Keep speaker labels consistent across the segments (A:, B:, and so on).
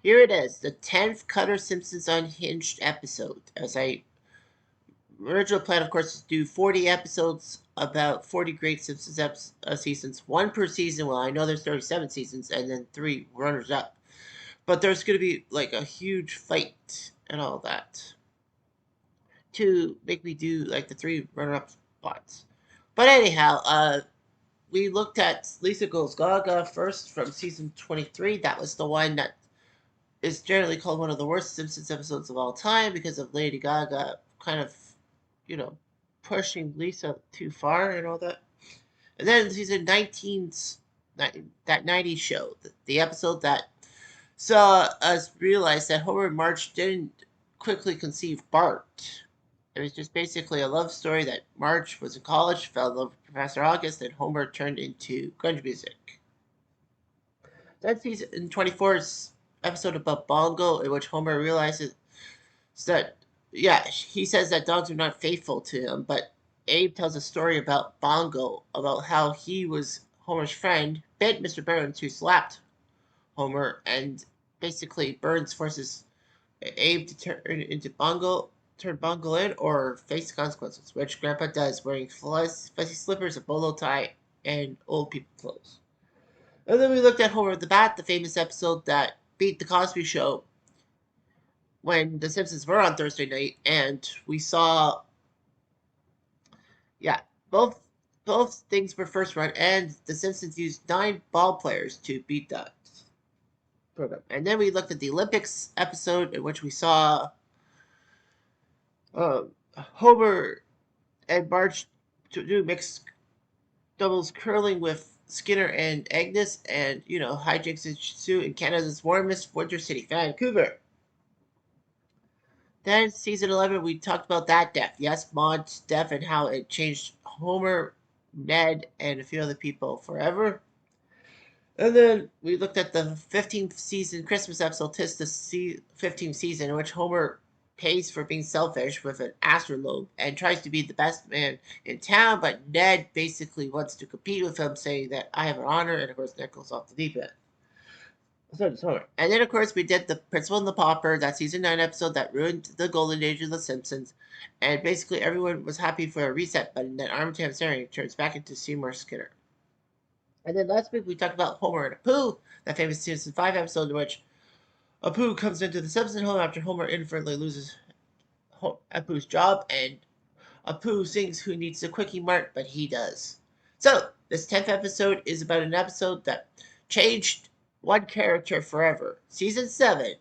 A: Here it is, the 10th Cutter Simpsons Unhinged episode. As I original plan, of course, is to do 40 episodes about 40 great Simpsons seasons, one per season. Well, I know there's 37 seasons, and then 3 runners up. But there's going to be like a huge fight and all that to make me do like the 3 runner up spots. But anyhow, we looked at Lisa Goes Gaga first from season 23. That was the one that is generally called one of the worst Simpsons episodes of all time because of Lady Gaga kind of, you know, pushing Lisa too far and all that. And then season 19's that 90s show, the episode that saw us realize that Homer and Marge didn't quickly conceive Bart. It was just basically a love story that Marge was in college, fell in love with Professor August, and Homer turned into grunge music. Then season 24's episode about Bongo, in which Homer realizes that, yeah, he says that dogs are not faithful to him, but Abe tells a story about Bongo, about how he was Homer's friend, bit Mr. Burns, who slapped Homer, and basically Burns forces Abe to turn Bongo in, or face the consequences, which Grandpa does, wearing fuzzy slippers, a bolo tie, and old people clothes. And then we looked at Homer the Bat, the famous episode that beat The Cosby Show when The Simpsons were on Thursday night, and we saw, yeah, both both things were first run, and The Simpsons used 9 ball players to beat that program. And then we looked at the Olympics episode, in which we saw uh, Homer and Marge to do mixed doubles curling with Skinner and Agnes, and hijinks ensue in Canada's warmest winter city, Vancouver. Then season 11, we talked about that death. Yes, Maud's death and how it changed Homer, Ned, and a few other people forever. And then we looked at the 15th season Christmas episode, Tis the 15th season, in which Homer pays for being selfish with an astrolabe and tries to be the best man in town, but Ned basically wants to compete with him, saying that I have an honor, and of course Ned goes off the deep end. So does Homer. And then, of course, we did the Principal and the Pauper, that season 9 episode that ruined the golden age of The Simpsons. And basically, everyone was happy for a reset button that Armstrong Staring turns back into Seymour Skinner. And then last week, we talked about Homer and Apu, that famous season 5 episode in which Apu comes into the Simpson home after Homer inadvertently loses Apu's job, and Apu sings Who Needs a Quickie Mart, but he does. So, this 10th episode is about an episode that changed one character forever. Season 7.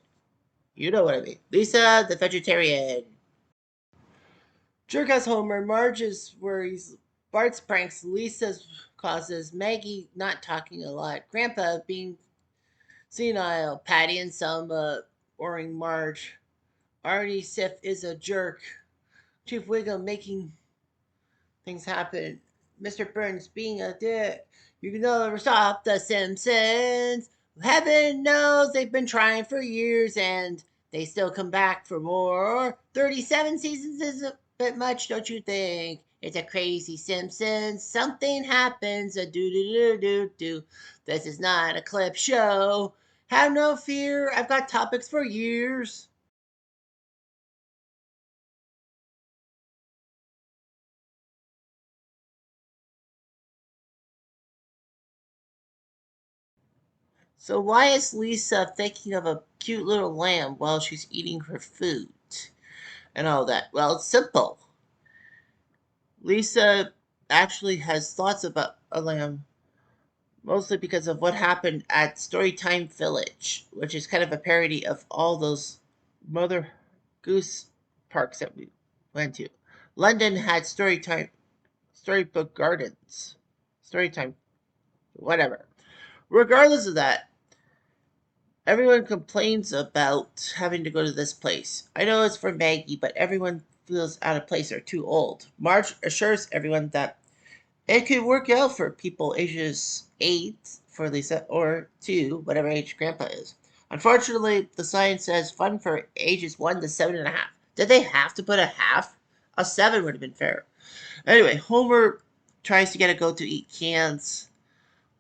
A: You know what I mean. Lisa the vegetarian. Jerk Homer, Marge's worries, Bart's pranks, Lisa's causes, Maggie not talking a lot, Grandpa being senile, Patty and Selma boring Marge, Arnie Sif is a jerk, Chief Wiggum making things happen, Mr. Burns being a dick. You can never stop the Simpsons. Heaven knows they've been trying for years and they still come back for more. 37 seasons is a bit much, don't you think? It's a crazy Simpsons. Something happens. A do do do do do. This is not a clip show. Have no fear. I've got topics for years. So why is Lisa thinking of a cute little lamb while she's eating her food and all that? Well, it's simple. Lisa actually has thoughts about a lamb, mostly because of what happened at Storytime Village, which is kind of a parody of all those Mother Goose parks that we went to. London had Storybook Gardens, Storytime, whatever. Regardless of that, everyone complains about having to go to this place. I know it's for Maggie, but everyone feels out of place or too old. Marge assures everyone that it could work out for people ages 8 for Lisa or 2, whatever age Grandpa is. Unfortunately, the sign says fun for ages 1 to 7.5. Did they have to put a half? A 7 would have been fair. Anyway, Homer tries to get a goat to eat cans.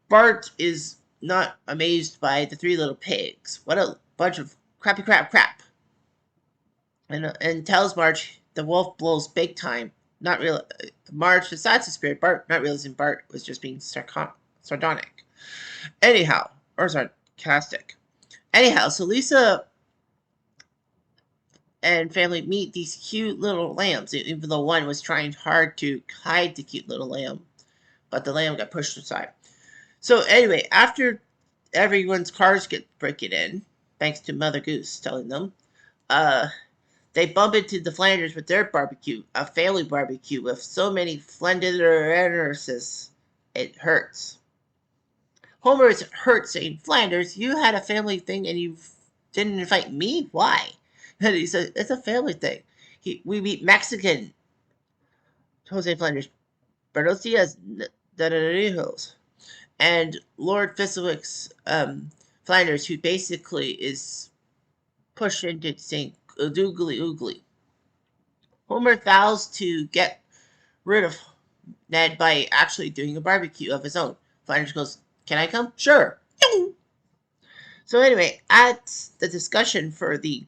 A: Bart is not amazed by the 3 little pigs. What a bunch of crappy crap. And tells Marge the wolf blows big time. Not real. Marge decides to spirit Bart, not realizing Bart was just being sardonic. Anyhow, or sarcastic. Anyhow, so Lisa and family meet these cute little lambs, even though one was trying hard to hide the cute little lamb, but the lamb got pushed aside. So anyway, after everyone's cars get breaking in, thanks to Mother Goose telling them, they bump into the Flanders with their barbecue, a family barbecue with so many Flanders, it hurts. Homer is hurt, saying, Flanders, you had a family thing and you didn't invite me? Why? And he said, it's a family thing. We meet Mexican Jose Flanders, Buenos Dias, and Lord Fistlewick's Flanders, who basically is pushed into saying oogly oogly. Homer vows to get rid of Ned by actually doing a barbecue of his own. Flanders goes, can I come? Sure. So anyway, at the discussion for the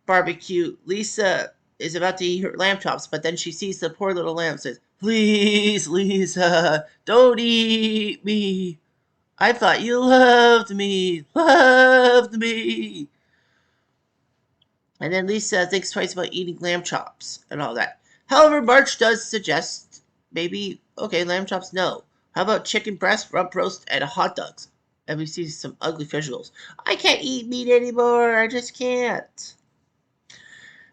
A: barbecue, Lisa is about to eat her lamb chops, but then she sees the poor little lamb and says, please, Lisa, don't eat me. I thought you loved me. And then Lisa thinks twice about eating lamb chops and all that. However, Marge does suggest maybe, okay, lamb chops, no. How about chicken breast, rump roast, and hot dogs? And we see some ugly visuals. I can't eat meat anymore. I just can't.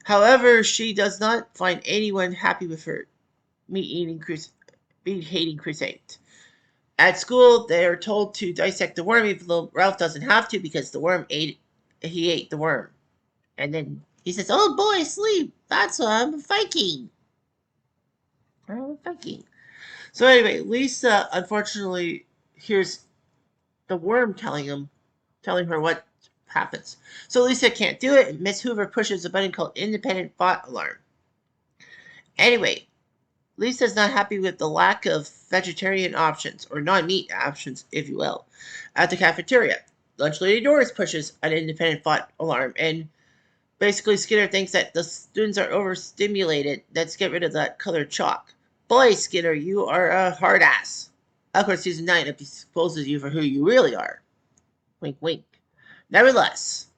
A: However, she does not find anyone happy with her meat-hating crusade. At school, they are told to dissect the worm, even though Ralph doesn't have to because he ate the worm. And then he says, oh boy, sleep. That's why I'm a Viking. So anyway, Lisa unfortunately hears the worm telling her what happens. So Lisa can't do it, and Miss Hoover pushes a button called Independent Thought Alarm. Anyway, Lisa's not happy with the lack of vegetarian options, or non-meat options, if you will, at the cafeteria. Lunch Lady Doris pushes an independent thought alarm, and basically Skinner thinks that the students are overstimulated. Let's get rid of that colored chalk. Boy, Skinner, you are a hard ass. Of course, season 9 exposes you for who you really are. Wink, wink. Nevertheless,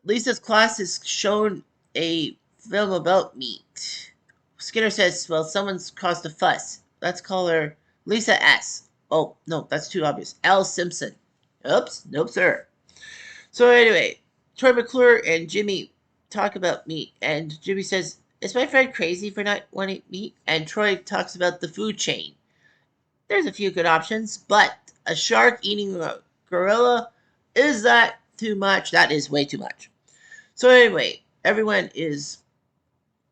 A: Lisa's class is shown a film about meat. Skinner says, well, someone's caused a fuss. Let's call her Lisa S. Oh, no, that's too obvious. L. Simpson. Oops, nope, sir. So anyway, Troy McClure and Jimmy talk about meat, and Jimmy says, is my friend crazy for not wanting meat? And Troy talks about the food chain. There's a few good options, but a shark eating a gorilla, is that too much? That is way too much. So anyway, everyone is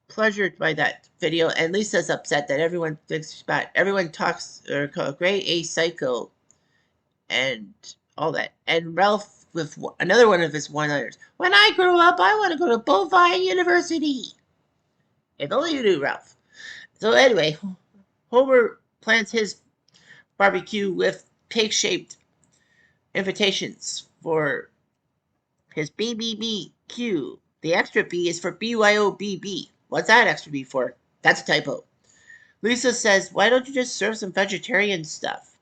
A: pleasured by that video, and Lisa's upset that everyone thinks bad. Everyone talks Gray A Psycho and all that. And Ralph with another one of his one-liners. When I grow up, I want to go to Bovine University. If only you knew, Ralph. So anyway, Homer plans his barbecue with pig-shaped invitations for his BBBQ. The extra B is for BYOBB. What's that extra B for? That's a typo. Lisa says, why don't you just serve some vegetarian stuff?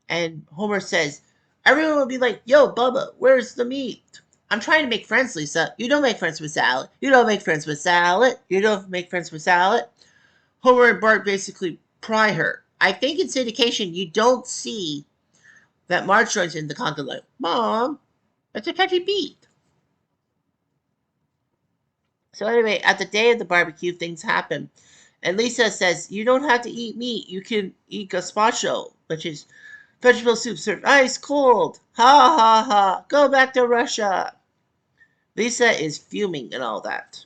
A: And Homer says, everyone will be like, yo, Bubba, where's the meat? I'm trying to make friends, Lisa. You don't make friends with salad. You don't make friends with salad. You don't make friends with salad. Homer and Bart basically pry her. I think in syndication, you don't see that Marge joins in the conga like, Mom, it's a catchy beat. So anyway, at the day of the barbecue, things happen. And Lisa says, you don't have to eat meat. You can eat gazpacho, which is vegetable soup served ice cold. Ha ha ha. Go back to Russia. Lisa is fuming and all that.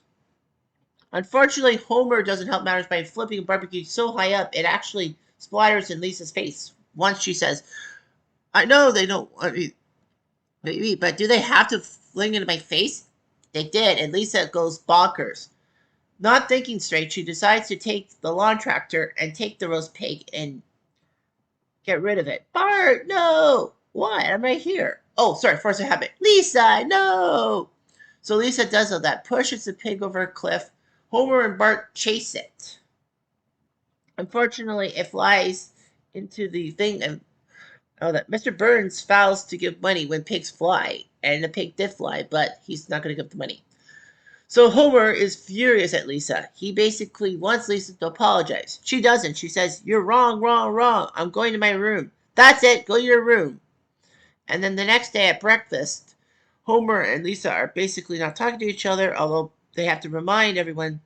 A: Unfortunately, Homer doesn't help matters by flipping a barbecue so high up it actually splatters in Lisa's face. Once she says, I know they don't want me, but do they have to fling it in my face? They did, and Lisa goes bonkers. Not thinking straight, she decides to take the lawn tractor and take the roast pig and get rid of it. Bart, no! What? I'm right here. Oh, sorry, force of habit. Lisa, no! So Lisa does all that, pushes the pig over a cliff. Homer and Bart chase it. Unfortunately, it flies into the thing, and oh, that Mr. Burns fails to give money when pigs fly, and the pig did fly, but he's not going to give the money. So Homer is furious at Lisa. He basically wants Lisa to apologize. She doesn't. She says, "You're wrong, wrong, wrong. I'm going to my room." That's it. Go to your room. And then the next day at breakfast, Homer and Lisa are basically not talking to each other, although they have to remind everyone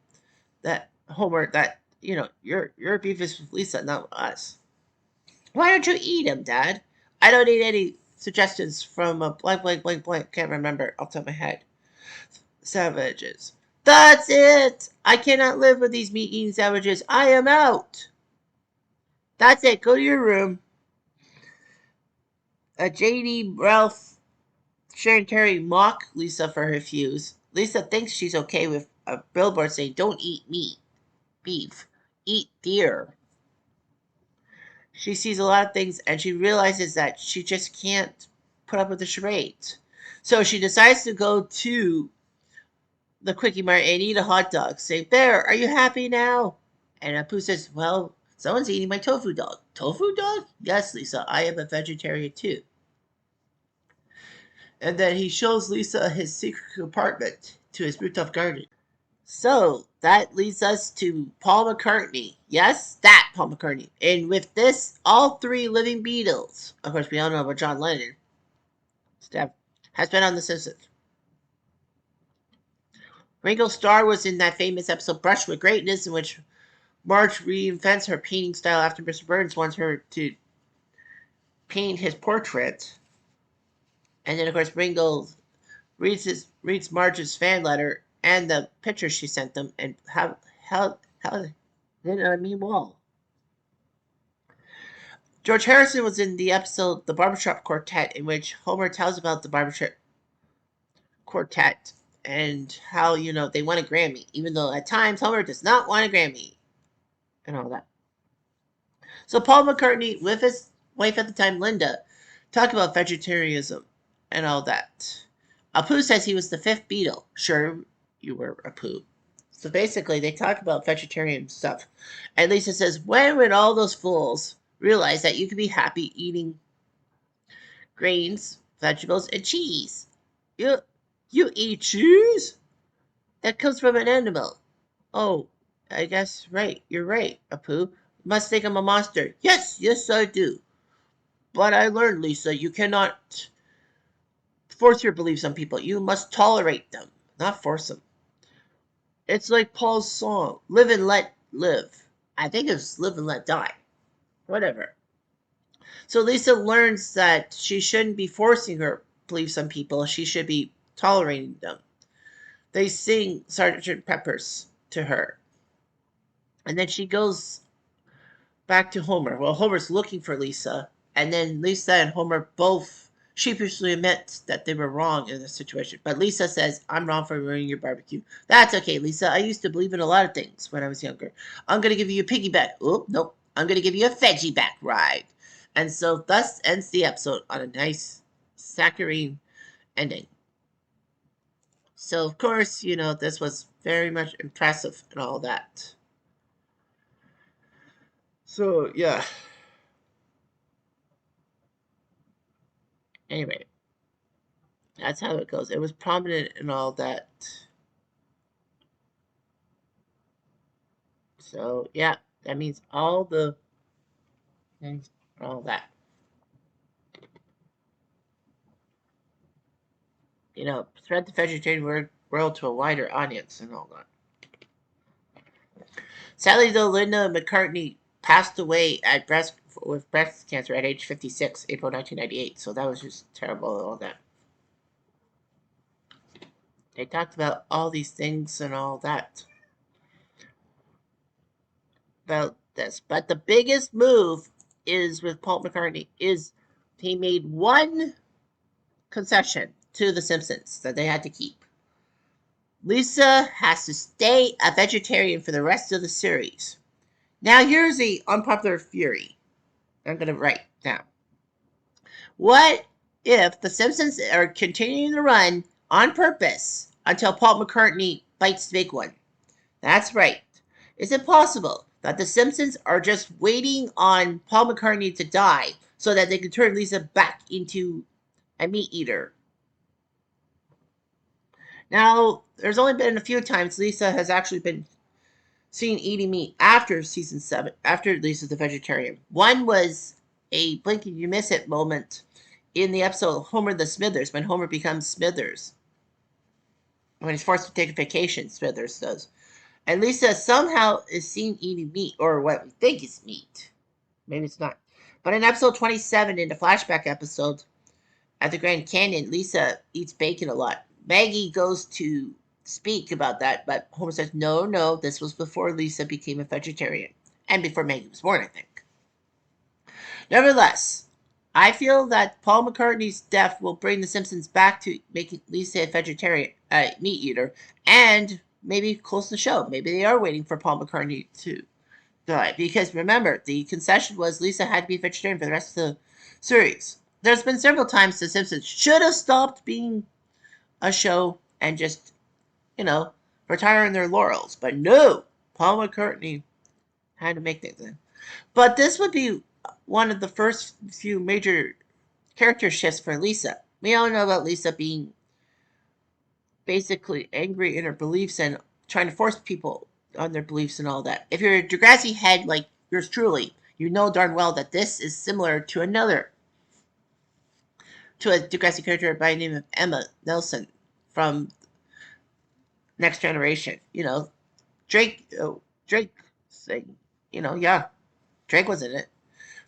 A: that Homer that your beef is with Lisa, not with us. Why don't you eat him, Dad? I don't need any suggestions from a blank, blank, blank, blank. Can't remember off the top of my head. Savages. That's it! I cannot live with these meat eating savages. I am out! That's it. Go to your room. JD, Ralph, Sharon Terry mock Lisa for her views. Lisa thinks she's okay with a billboard saying, "Don't eat meat, beef, eat deer." She sees a lot of things and she realizes that she just can't put up with the charades. So she decides to go to the Quickie Mart and eat a hot dog. Say, "Bear, are you happy now?" And Apu says, "Well, someone's eating my tofu dog." "Tofu dog?" "Yes, Lisa, I am a vegetarian too." And then he shows Lisa his secret compartment to his rooftop garden. So that leads us to Paul McCartney. Yes, that Paul McCartney. And with this, all three living Beatles, of course, we all know about John Lennon, Steph, has been on The Simpsons. Ringo Starr was in that famous episode Brush with Greatness, in which Marge reinvents her painting style after Mr. Burns wants her to paint his portrait. And then, of course, Ringo reads Marge's fan letter and the pictures she sent them, and how then on a mean wall. George Harrison was in the episode The Barbershop Quartet, in which Homer tells about the Barbershop Quartet and how, they won a Grammy, even though at times Homer does not want a Grammy and all that. So Paul McCartney, with his wife at the time, Linda, talk about vegetarianism and all that. Apu says he was the fifth Beatle. Sure, you were Apu. So basically, they talk about vegetarian stuff. And Lisa says, "When would all those fools realize that you can be happy eating grains, vegetables, and cheese? You, you eat cheese? That comes from an animal." "Oh, I guess right. You're right, Apu. You must think I'm a monster." "Yes, yes, I do. But I learned, Lisa, you cannot force your beliefs on people. You must tolerate them, not force them. It's like Paul's song, Live and Let Live." I think it's Live and Let Die. Whatever. So Lisa learns that she shouldn't be forcing her beliefs on people. She should be tolerating them. They sing Sergeant Pepper's to her. And then she goes back to Homer. Well, Homer's looking for Lisa. And then Lisa and Homer both sheepishly admit that they were wrong in this situation. But Lisa says, "I'm wrong for ruining your barbecue." "That's okay, Lisa. I used to believe in a lot of things when I was younger. I'm going to give you a piggyback." "Oh, nope. I'm going to give you a veggie back ride." And so thus ends the episode on a nice, saccharine ending. So, of course, this was very much impressive and all that. So, yeah. Anyway, that's how it goes. It was prominent and all that. So, yeah, that means all the things, all that. Spread the vegetarian world to a wider audience and all that. Sadly, though, Linda McCartney passed away with breast cancer at age 56, April 1998. So that was just terrible and all that. They talked about all these things and all that about this. But the biggest move is with Paul McCartney is he made one concession to the Simpsons that they had to keep. Lisa has to stay a vegetarian for the rest of the series. Now here's the unpopular theory I'm going to write down. What if the Simpsons are continuing to run on purpose until Paul McCartney bites the big one. That's right. Is it possible that the Simpsons are just waiting on Paul McCartney to die so that they can turn Lisa back into a meat eater? Now, there's only been a few times Lisa has actually been seen eating meat after season 7, after Lisa's the vegetarian. One was a blink and you miss it moment in the episode Homer the Smithers, when Homer becomes Smithers. When he's forced to take a vacation, Smithers does. And Lisa somehow is seen eating meat, or what we think is meat. Maybe it's not. But in episode 27, in the flashback episode at the Grand Canyon, Lisa eats bacon a lot. Maggie goes to speak about that, but Homer says, no, no, this was before Lisa became a vegetarian. And before Maggie was born, I think. Nevertheless, I feel that Paul McCartney's death will bring the Simpsons back to making Lisa a vegetarian, meat eater, and maybe close the show. Maybe they are waiting for Paul McCartney to die. Because remember, the concession was Lisa had to be a vegetarian for the rest of the series. There's been several times the Simpsons should have stopped being a show and just, retire in their laurels. But no, Paul McCartney had to make things in. But this would be one of the first few major character shifts for Lisa. We all know about Lisa being basically angry in her beliefs and trying to force people on their beliefs and all that. If you're a Degrassi head like yours truly, you know darn well that this is similar to a Degrassi character by the name of Emma Nelson from Next Generation. Drake saying, yeah, Drake was in it.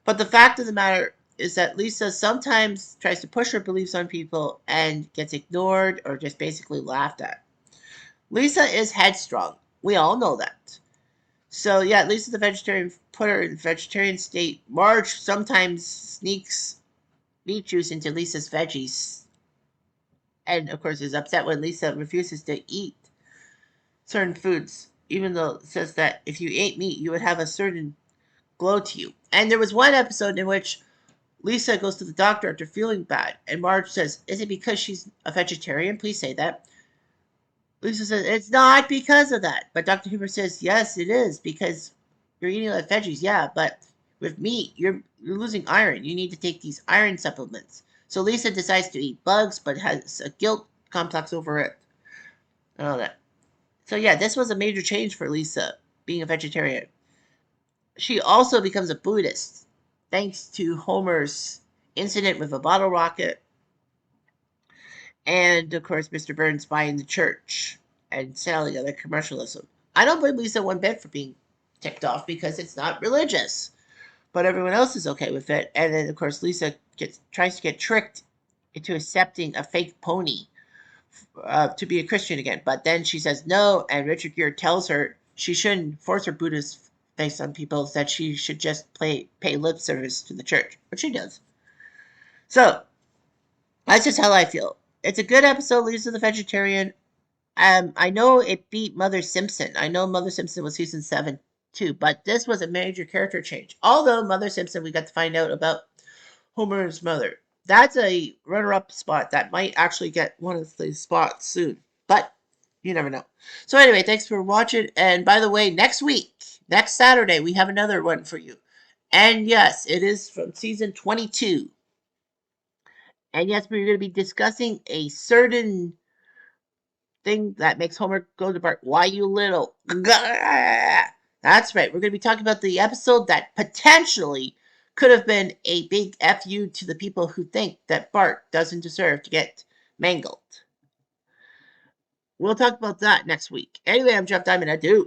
A: But the fact of the matter is that Lisa sometimes tries to push her beliefs on people and gets ignored or just basically laughed at. Lisa is headstrong. We all know that. So yeah, Lisa's the vegetarian. Put her in vegetarian state. Marge sometimes sneaks meat juice into Lisa's veggies, and of course is upset when Lisa refuses to eat certain foods, even though it says that if you ate meat, you would have a certain glow to you. And there was one episode in which Lisa goes to the doctor after feeling bad, and Marge says, "Is it because she's a vegetarian? Please say that." Lisa says, "It's not because of that." But Dr. Hoover says, "Yes, it is, because you're eating a lot of veggies, yeah, but with meat, you're losing iron. You need to take these iron supplements." So Lisa decides to eat bugs, but has a guilt complex over it and all that. So yeah, this was a major change for Lisa, being a vegetarian. She also becomes a Buddhist, thanks to Homer's incident with a bottle rocket, and of course Mr. Burns buying the church and selling other commercialism. I don't blame Lisa one bit for being ticked off because it's not religious, but everyone else is okay with it. And then of course Lisa tries to get tricked into accepting a fake pony to be a Christian again, but then she says no, and Richard Gere tells her she shouldn't force her Buddhist faith on people, that she should just pay lip service to the church, which she does. So that's just how I feel. It's a good episode. Lisa the vegetarian. I know it beat Mother Simpson. I know Mother Simpson was season 7 too, but this was a major character change. Although Mother Simpson, we got to find out about Homer's mother. That's a runner-up spot that might actually get one of the spots soon, but you never know. So anyway, thanks for watching. And by the way, next Saturday, we have another one for you. And yes, it is from season 22. And yes, we're going to be discussing a certain thing that makes Homer go to Bart. Why you little? That's right. We're going to be talking about the episode that potentially could have been a big FU to the people who think that Bart doesn't deserve to get mangled. We'll talk about that next week. Anyway, I'm Jeff Diamond. I do.